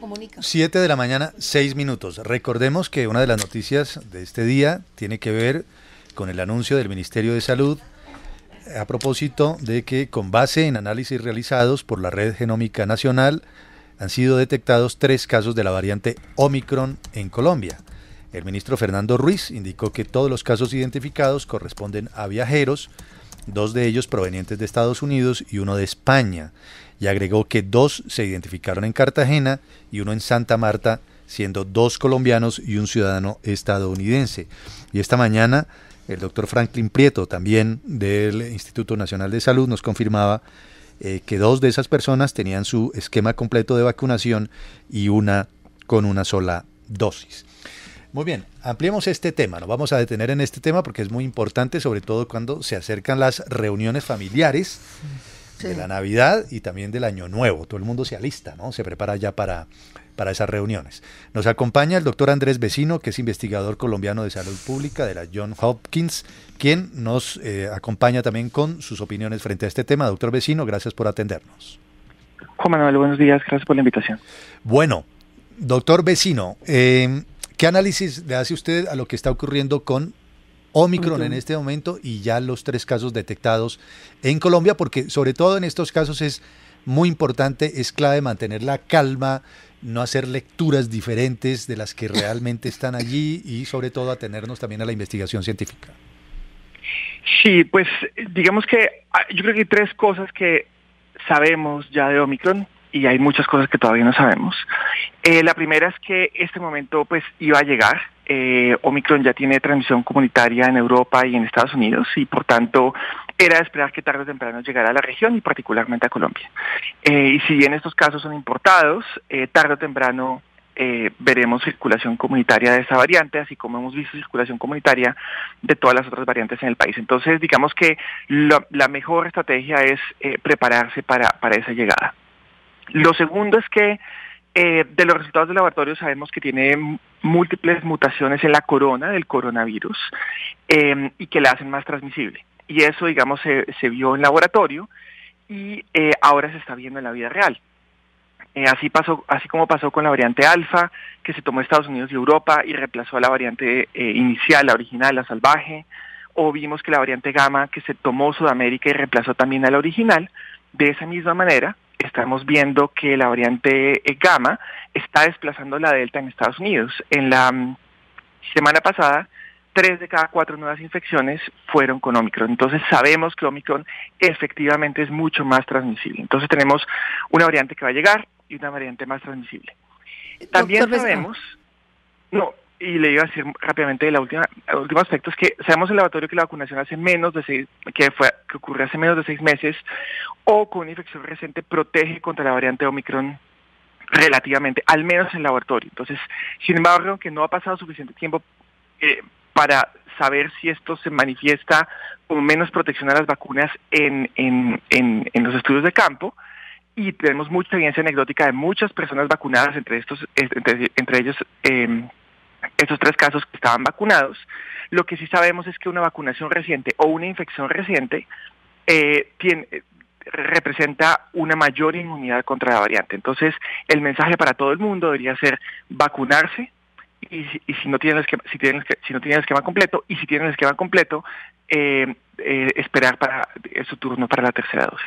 Comunica. 7 de la mañana, 6 minutos. Recordemos que una de las noticias de este día tiene que ver con el anuncio del Ministerio de Salud a propósito de que, con base en análisis realizados por la Red Genómica Nacional, han sido detectados 3 casos de la variante Omicron en Colombia. El ministro Fernando Ruiz indicó que todos los casos identificados corresponden a viajeros, 2 de ellos provenientes de Estados Unidos y 1 de España, y agregó que 2 se identificaron en Cartagena y 1 en Santa Marta, siendo 2 colombianos y un ciudadano estadounidense. Y esta mañana el doctor Franklin Prieto, también del Instituto Nacional de Salud, nos confirmaba que 2 de esas personas tenían su esquema completo de vacunación y una con una sola dosis. Muy bien, ampliemos este tema, nos vamos a detener en este tema porque es muy importante, sobre todo cuando se acercan las reuniones familiares de la Navidad y también del Año Nuevo. Todo el mundo se alista, ¿no? Se prepara ya para esas reuniones. Nos acompaña el doctor Andrés Vecino, que es investigador colombiano de salud pública de la Johns Hopkins, quien nos acompaña también con sus opiniones frente a este tema. Doctor Vecino, gracias por atendernos. Juan Manuel, buenos días, gracias por la invitación. Bueno, doctor Vecino, ¿qué análisis le hace usted a lo que está ocurriendo con Omicron en este momento y ya los 3 casos detectados en Colombia? Porque sobre todo en estos casos es muy importante, es clave mantener la calma, no hacer lecturas diferentes de las que realmente están allí y sobre todo atenernos también a la investigación científica. Sí, pues digamos que yo creo que hay 3 cosas que sabemos ya de Omicron y hay muchas cosas que todavía no sabemos. La primera es que este momento pues iba a llegar. Omicron ya tiene transmisión comunitaria en Europa y en Estados Unidos y por tanto era de esperar que tarde o temprano llegara a la región y particularmente a Colombia. Y si bien estos casos son importados, tarde o temprano veremos circulación comunitaria de esa variante, así como hemos visto circulación comunitaria de todas las otras variantes en el país. Entonces digamos que la mejor estrategia es prepararse para esa llegada. Lo segundo es que de los resultados del laboratorio sabemos que tiene múltiples mutaciones en la corona del coronavirus y que la hacen más transmisible. Y eso, digamos, se vio en laboratorio y ahora se está viendo en la vida real. Así como pasó con la variante alfa, que se tomó Estados Unidos y Europa y reemplazó a la variante inicial, la original, la salvaje, o vimos que la variante gamma, que se tomó Sudamérica y reemplazó también a la original. De esa misma manera, estamos viendo que la variante gamma está desplazando la delta en Estados Unidos. En la semana pasada, 3 de cada 4 nuevas infecciones fueron con Omicron. Entonces sabemos que Omicron efectivamente es mucho más transmisible. Entonces tenemos una variante que va a llegar y una variante más transmisible. También sabemos, y le iba a decir rápidamente el último aspecto, es que sabemos en el laboratorio que la vacunación que ocurre hace menos de 6 meses, o con una infección reciente protege contra la variante Omicron relativamente, al menos en el laboratorio. Entonces, sin embargo, que no ha pasado suficiente tiempo para saber si esto se manifiesta como menos protección a las vacunas en los estudios de campo, y tenemos mucha evidencia anecdótica de muchas personas vacunadas, entre ellos estos 3 casos que estaban vacunados. Lo que sí sabemos es que una vacunación reciente o una infección reciente representa una mayor inmunidad contra la variante. Entonces, el mensaje para todo el mundo debería ser vacunarse y si no tienen el esquema completo, y si tienen el esquema completo, esperar para su turno para la tercera dosis.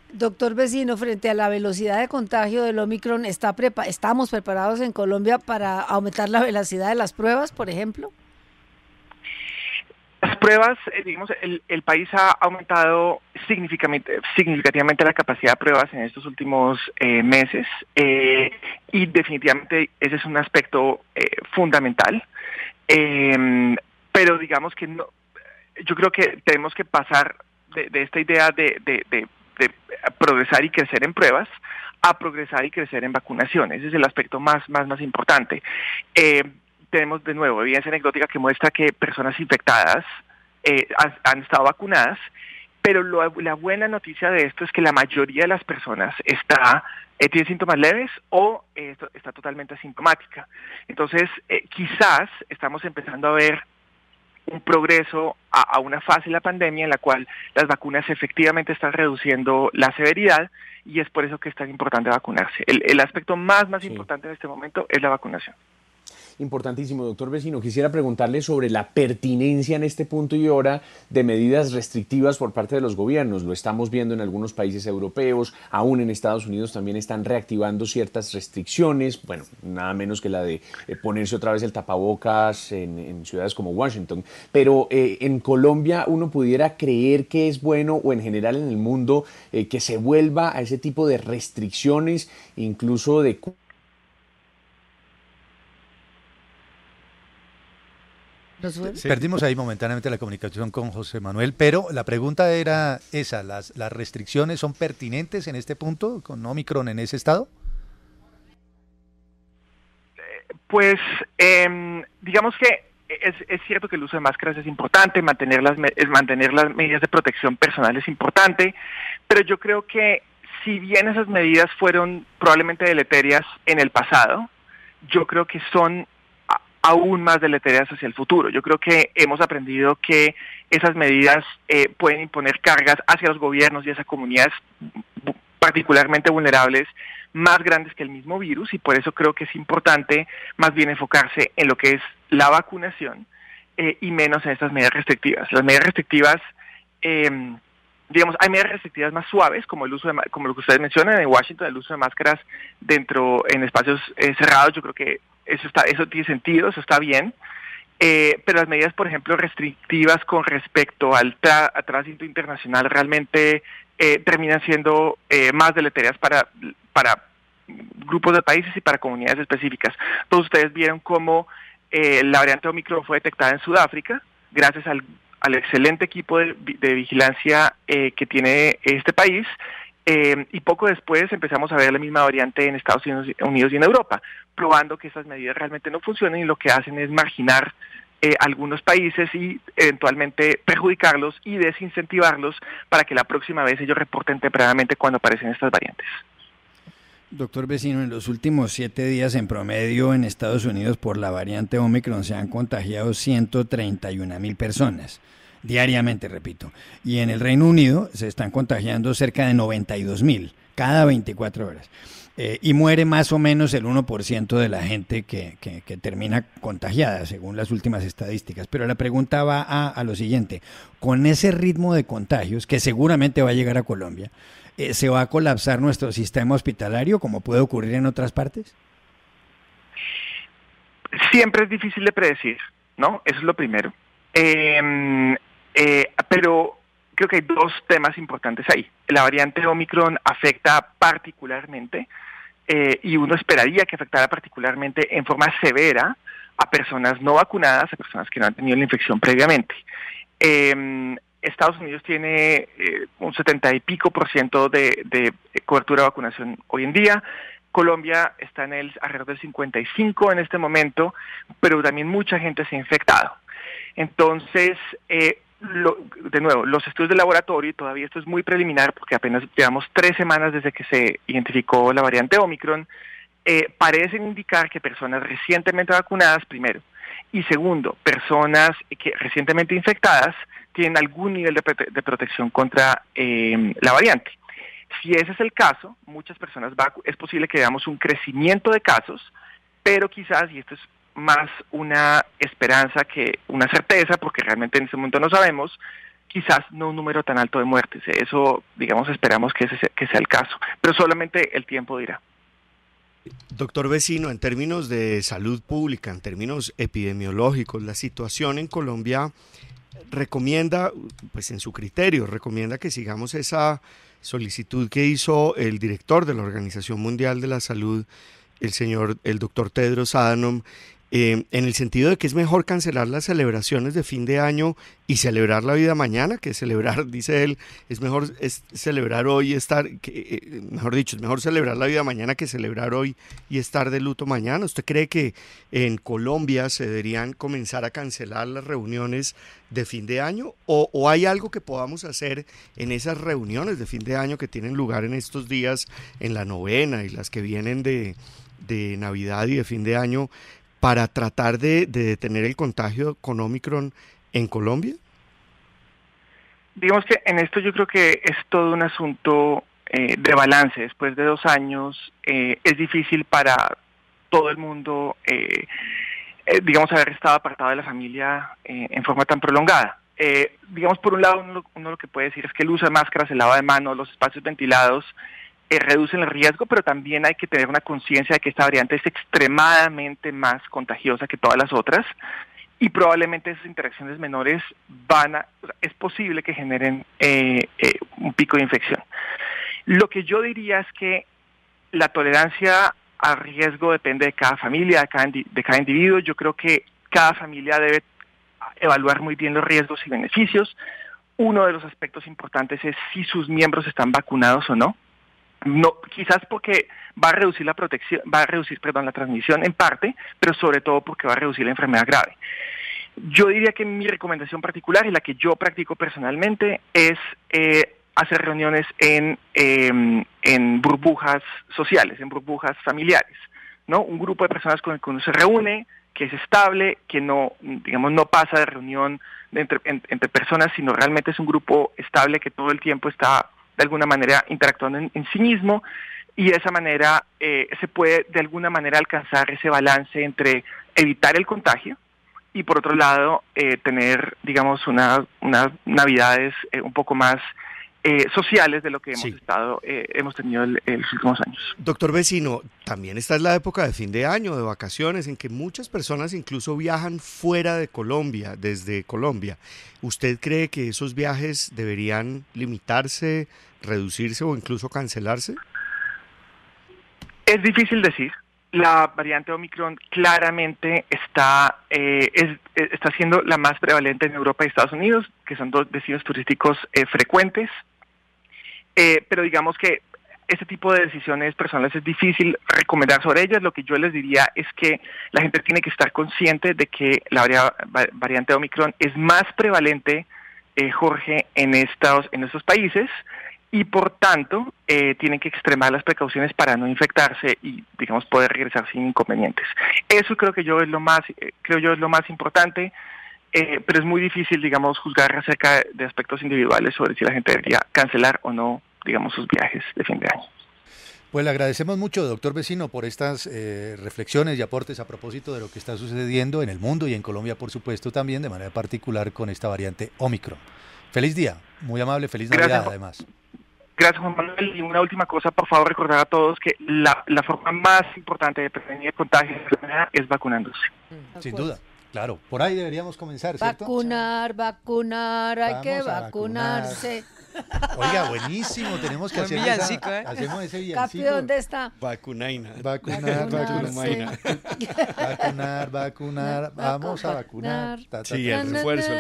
Doctor Vecino, frente a la velocidad de contagio del Omicron, ¿estamos preparados en Colombia para aumentar la velocidad de las pruebas, por ejemplo? Las pruebas, digamos, el país ha aumentado significativamente la capacidad de pruebas en estos últimos meses y definitivamente ese es un aspecto fundamental, pero digamos que no, yo creo que tenemos que pasar de esta idea de progresar y crecer en pruebas a progresar y crecer en vacunación. Ese es el aspecto más importante. Tenemos de nuevo evidencia anecdótica que muestra que personas infectadas han estado vacunadas, pero la buena noticia de esto es que la mayoría de las personas tiene síntomas leves o está totalmente asintomática. Entonces, quizás estamos empezando a ver un progreso a una fase de la pandemia en la cual las vacunas efectivamente están reduciendo la severidad, y es por eso que es tan importante vacunarse. El aspecto más Sí. importante en este momento es la vacunación. Importantísimo, doctor Vecino. Quisiera preguntarle sobre la pertinencia en este punto y hora de medidas restrictivas por parte de los gobiernos. Lo estamos viendo en algunos países europeos, aún en Estados Unidos también están reactivando ciertas restricciones, bueno, nada menos que la de ponerse otra vez el tapabocas en ciudades como Washington. Pero en Colombia uno pudiera creer que es bueno, o en general en el mundo, que se vuelva a ese tipo de restricciones, incluso de... Perdimos ahí momentáneamente la comunicación con José Manuel, pero la pregunta era esa, ¿las restricciones son pertinentes en este punto con Omicron en ese estado? Pues digamos que es cierto que el uso de máscaras es importante, mantener las medidas de protección personal es importante, pero yo creo que si bien esas medidas fueron probablemente deleterias en el pasado, yo creo que son aún más deleterias hacia el futuro. Yo creo que hemos aprendido que esas medidas pueden imponer cargas hacia los gobiernos y hacia comunidades particularmente vulnerables, más grandes que el mismo virus, y por eso creo que es importante más bien enfocarse en lo que es la vacunación y menos en estas medidas restrictivas. Las medidas restrictivas, digamos, hay medidas restrictivas más suaves, como el uso como lo que ustedes mencionan en Washington, el uso de máscaras en espacios cerrados. Yo creo que eso tiene sentido, eso está bien, pero las medidas, por ejemplo, restrictivas con respecto al tránsito internacional realmente terminan siendo más deleterias para grupos de países y para comunidades específicas. Todos ustedes vieron cómo la variante Omicron fue detectada en Sudáfrica, gracias al excelente equipo de vigilancia que tiene este país, y poco después empezamos a ver la misma variante en Estados Unidos y en Europa, probando que esas medidas realmente no funcionan y lo que hacen es marginar algunos países y eventualmente perjudicarlos y desincentivarlos para que la próxima vez ellos reporten tempranamente cuando aparecen estas variantes. Doctor Vecino, en los últimos 7 días en promedio en Estados Unidos por la variante Omicron se han contagiado 131.000 personas. Diariamente, repito. Y en el Reino Unido se están contagiando cerca de 92.000 cada 24 horas. Y muere más o menos el 1% de la gente que termina contagiada, según las últimas estadísticas. Pero la pregunta va a lo siguiente. Con ese ritmo de contagios, que seguramente va a llegar a Colombia, ¿se va a colapsar nuestro sistema hospitalario como puede ocurrir en otras partes? Siempre es difícil de predecir, ¿no? Eso es lo primero. Pero creo que hay dos temas importantes ahí. La variante Omicron afecta particularmente, y uno esperaría que afectara particularmente en forma severa a personas no vacunadas, a personas que no han tenido la infección previamente. Estados Unidos tiene un 70 y pico % de cobertura de vacunación hoy en día. Colombia está alrededor del 55 en este momento, pero también mucha gente se ha infectado. Entonces, de nuevo, los estudios de laboratorio, y todavía esto es muy preliminar porque apenas llevamos 3 semanas desde que se identificó la variante Omicron, parecen indicar que personas recientemente vacunadas, primero, y segundo, personas que recientemente infectadas tienen algún nivel de protección contra la variante. Si ese es el caso, muchas personas es posible que veamos un crecimiento de casos, pero quizás, y esto es más una esperanza que una certeza, porque realmente en este momento no sabemos, quizás no un número tan alto de muertes. Eso, digamos, esperamos que sea el caso, pero solamente el tiempo dirá. Doctor Vecino, en términos de salud pública, en términos epidemiológicos, la situación en Colombia recomienda, pues en su criterio, recomienda que sigamos esa solicitud que hizo el director de la Organización Mundial de la Salud, el doctor Tedros Adhanom, en el sentido de que es mejor cancelar las celebraciones de fin de año y celebrar la vida mañana, que celebrar, dice él, es mejor celebrar hoy y es mejor celebrar la vida mañana que celebrar hoy y estar de luto mañana. ¿Usted cree que en Colombia se deberían comenzar a cancelar las reuniones de fin de año? ¿O hay algo que podamos hacer en esas reuniones de fin de año que tienen lugar en estos días, en la novena y las que vienen de Navidad y de fin de año, para tratar de detener el contagio con Omicron en Colombia? Digamos que en esto yo creo que es todo un asunto de balance. Después de 2 años es difícil para todo el mundo, digamos, haber estado apartado de la familia en forma tan prolongada. Digamos, por un lado, uno lo que puede decir es que el uso de máscaras, el lavado de manos, los espacios ventilados reducen el riesgo, pero también hay que tener una conciencia de que esta variante es extremadamente más contagiosa que todas las otras, y probablemente esas interacciones menores es posible que generen un pico de infección. Lo que yo diría es que la tolerancia al riesgo depende de cada familia, de cada individuo. Yo creo que cada familia debe evaluar muy bien los riesgos y beneficios. Uno de los aspectos importantes es si sus miembros están vacunados o no. No, quizás porque va a reducir la transmisión en parte, pero sobre todo porque va a reducir la enfermedad grave. Yo diría que mi recomendación particular y la que yo practico personalmente es hacer reuniones en burbujas sociales, en burbujas familiares, ¿no? Un grupo de personas con el que uno se reúne, que es estable, que no pasa de reunión entre personas, sino realmente es un grupo estable que todo el tiempo está de alguna manera interactuando en sí mismo, y de esa manera se puede de alguna manera alcanzar ese balance entre evitar el contagio y por otro lado tener, digamos, unas navidades un poco más sociales de lo que hemos tenido en los últimos años. Doctor Vecino, también esta es la época de fin de año, de vacaciones, en que muchas personas incluso viajan fuera de Colombia, desde Colombia. ¿Usted cree que esos viajes deberían limitarse, reducirse o incluso cancelarse? Es difícil decir. La variante Omicron claramente está siendo la más prevalente en Europa y Estados Unidos, que son 2 destinos turísticos frecuentes. Pero digamos que este tipo de decisiones personales es difícil recomendar sobre ellas. Lo que yo les diría es que la gente tiene que estar consciente de que la variante Omicron es más prevalente, Jorge, en estos países, y por tanto tienen que extremar las precauciones para no infectarse y, digamos, poder regresar sin inconvenientes. Eso creo yo es lo más importante, pero es muy difícil, digamos, juzgar acerca de aspectos individuales sobre si la gente debería cancelar o no, digamos, sus viajes de fin de año. Pues le agradecemos mucho, doctor Vecino, por estas reflexiones y aportes a propósito de lo que está sucediendo en el mundo y en Colombia, por supuesto, también de manera particular con esta variante Omicron. Feliz día, muy amable, feliz Navidad además. Gracias, Juan Manuel. Y una última cosa, por favor, recordar a todos que la forma más importante de prevenir el contagio de la enfermedad es vacunándose. Sin duda, claro. Por ahí deberíamos comenzar, ¿cierto? Vacunar, hay que vacunarse. Oiga, buenísimo, tenemos que hacer hacemos ese villancico. Capi, ¿dónde está? Vacunaina. Vacunar, vamos a vacunar. Sí, el refuerzo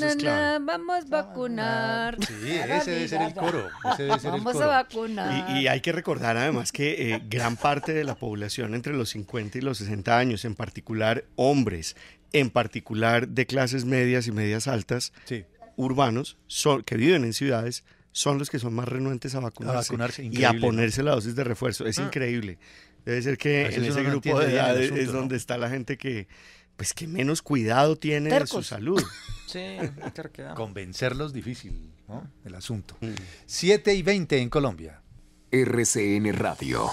es clave. Vamos a vacunar. Sí, ese debe ser el coro. Vamos a vacunar. Y hay que recordar además que gran parte de la población entre los 50 y los 60 años, en particular hombres, en particular de clases medias y medias altas, sí, urbanos, que viven en ciudades, son los que son más renuentes a vacunarse y a ponerse la dosis de refuerzo. Es increíble. Debe ser que en ese grupo de edad es donde está la gente que menos cuidado tiene de su salud. Sí, convencerlos difícil, ¿no? El asunto. 7:20 en Colombia. RCN Radio.